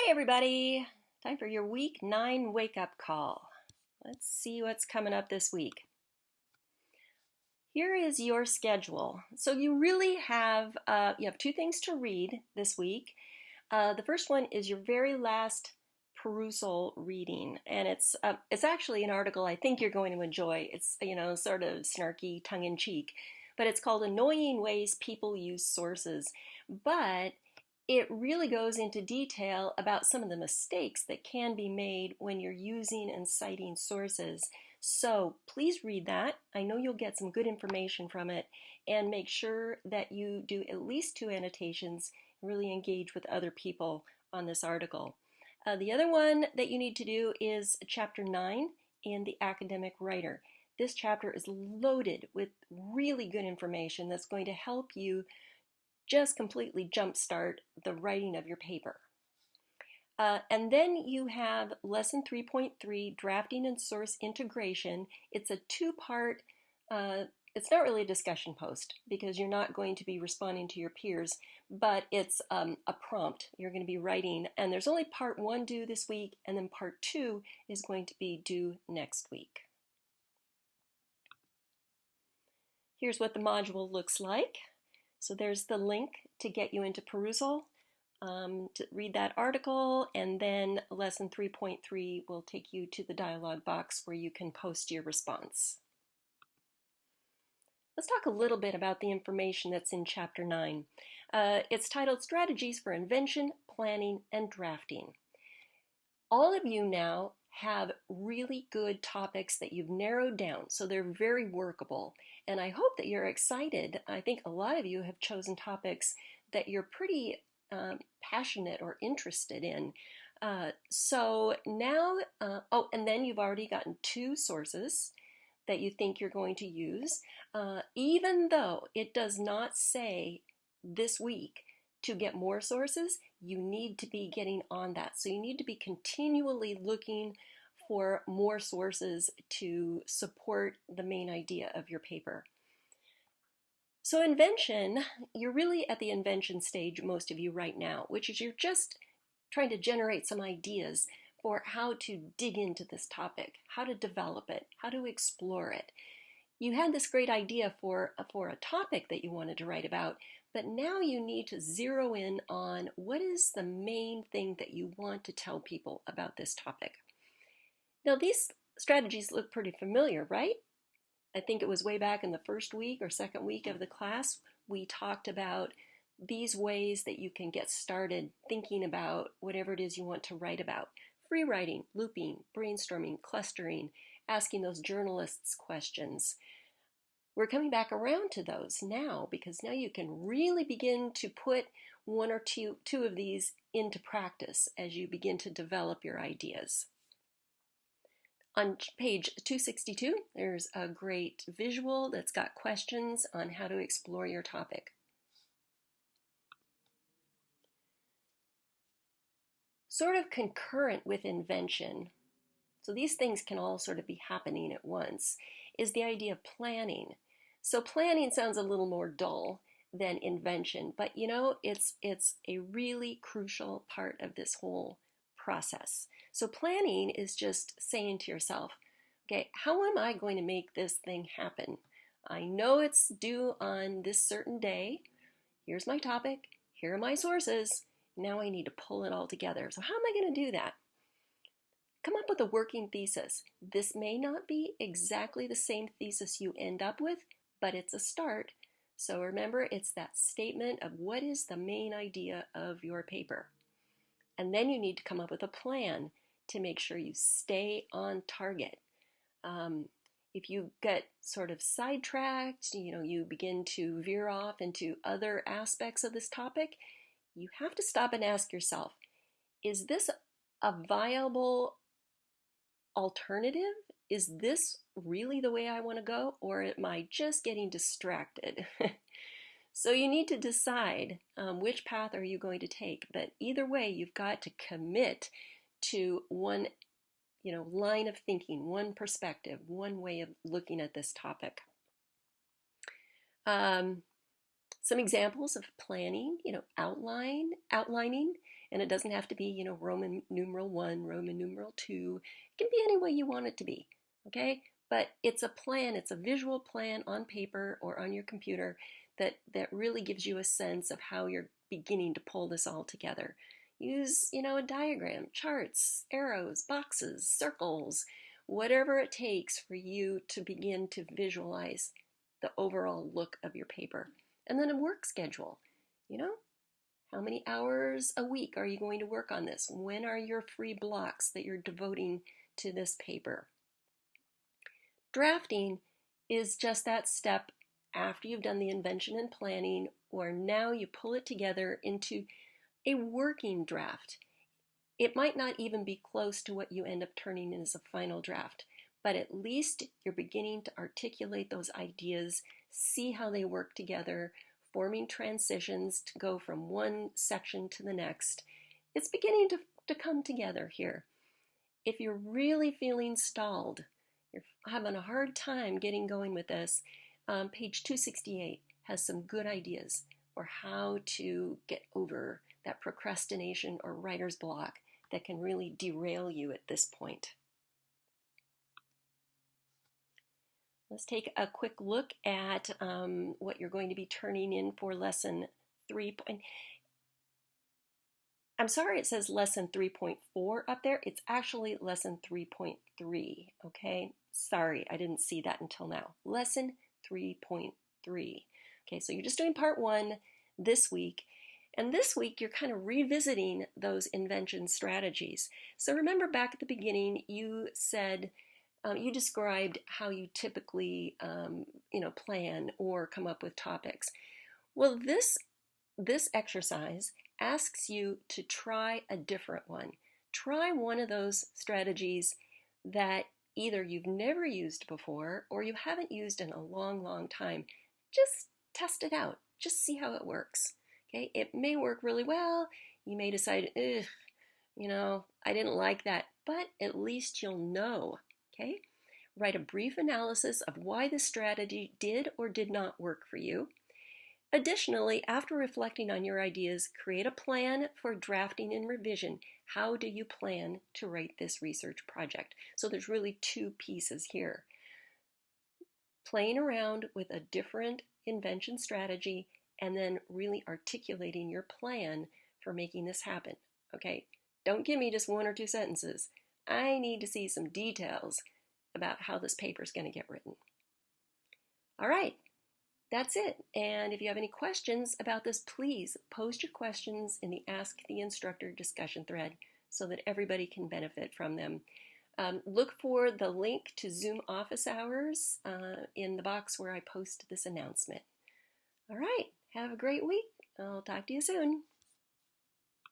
Hi everybody! Time for your week 9 wake-up call. Let's see what's coming up this week. Here is your schedule. So you really have two things to read this week. The first one is your very last perusal reading, and it's actually an article I think you're going to enjoy. It's sort of snarky, tongue-in-cheek, but it's called "Annoying Ways People Use Sources." But it really goes into detail about some of the mistakes that can be made when you're using and citing sources. So please read that. I know you'll get some good information from it, and make sure that you do at least 2 annotations, really engage with other people on this article. The other one that you need to do is chapter 9 in the Academic Writer. This chapter is loaded with really good information that's going to help you just completely jumpstart the writing of your paper. And then you have lesson 3.3, drafting and source integration. It's a 2-part, it's not really a discussion post because you're not going to be responding to your peers, but it's a prompt you're going to be writing. And there's only part 1 due this week, and then part 2 is going to be due next week. Here's what the module looks like. So there's the link to get you into perusal, to read that article, and then lesson 3.3 will take you to the dialog box where you can post your response. Let's talk a little bit about the information that's in chapter 9. It's titled Strategies for Invention, Planning, and Drafting. All of you now have really good topics that you've narrowed down, so they're very workable. And I hope that you're excited. I think a lot of you have chosen topics that you're pretty passionate or interested in. So now, and then you've already gotten 2 sources that you think you're going to use, even though it does not say this week to get more sources. You need to be getting on that. So you need to be continually looking for more sources to support the main idea of your paper. So invention, you're really at the invention stage, most of you right now, which is you're just trying to generate some ideas for how to dig into this topic, how to develop it, how to explore it. You had this great idea for a topic that you wanted to write about, but now you need to zero in on what is the main thing that you want to tell people about this topic. Now these strategies look pretty familiar, right? I think it was way back in the first week or second week of the class, we talked about these ways that you can get started thinking about whatever it is you want to write about. Free writing, looping, brainstorming, clustering, asking those journalists questions. We're coming back around to those now because now you can really begin to put 1 or 2 of these into practice as you begin to develop your ideas. On page 262, there's a great visual that's got questions on how to explore your topic. Sort of concurrent with invention, so these things can all sort of be happening at once, is the idea of planning. So planning sounds a little more dull than invention, but it's a really crucial part of this whole process. So planning is just saying to yourself, okay, how am I going to make this thing happen? I know it's due on this certain day. Here's my topic. Here are my sources. Now I need to pull it all together. So how am I going to do that? Come up with a working thesis. This may not be exactly the same thesis you end up with, but it's a start. So remember, it's that statement of what is the main idea of your paper. And then you need to come up with a plan to make sure you stay on target. If you get sort of sidetracked, you begin to veer off into other aspects of this topic, you have to stop and ask yourself, is this a viable alternative? Is this really the way I want to go, or am I just getting distracted? So you need to decide which path are you going to take, but either way you've got to commit to one line of thinking, one perspective, one way of looking at this topic. Some examples of planning, outlining, and it doesn't have to be, Roman numeral 1, Roman numeral 2. It can be any way you want it to be, okay? But it's a plan, it's a visual plan on paper or on your computer that really gives you a sense of how you're beginning to pull this all together. Use, a diagram, charts, arrows, boxes, circles, whatever it takes for you to begin to visualize the overall look of your paper. And then a work schedule. How many hours a week are you going to work on this? When are your free blocks that you're devoting to this paper? Drafting is just that step after you've done the invention and planning, where now you pull it together into a working draft. It might not even be close to what you end up turning in as a final draft, but at least you're beginning to articulate those ideas, see how they work together, forming transitions to go from one section to the next. It's beginning to come together here. If you're really feeling stalled, you're having a hard time getting going with this, page 268 has some good ideas for how to get over that procrastination or writer's block that can really derail you at this point. Let's take a quick look at what you're going to be turning in for lesson 3. I'm sorry it says lesson 3.4 up there. It's actually lesson 3.3, okay? Sorry, I didn't see that until now. Lesson 3.3. Okay, so you're just doing part 1 this week. And this week, you're kind of revisiting those invention strategies. So remember back at the beginning, you said, you described how you typically, plan or come up with topics. Well, this exercise asks you to try a different one. Try one of those strategies that either you've never used before or you haven't used in a long, long time. Just test it out. Just see how it works. Okay, it may work really well. You may decide, I didn't like that, but at least you'll know. Okay, write a brief analysis of why the strategy did or did not work for you. Additionally, after reflecting on your ideas, create a plan for drafting and revision. How do you plan to write this research project? So there's really 2 pieces here. Playing around with a different invention strategy and then really articulating your plan for making this happen. Okay, don't give me just 1 or 2 sentences. I need to see some details about how this paper is going to get written. All right, that's it. And if you have any questions about this, please post your questions in the Ask the Instructor discussion thread so that everybody can benefit from them. Look for the link to Zoom office hours in the box where I post this announcement. All right, have a great week. I'll talk to you soon.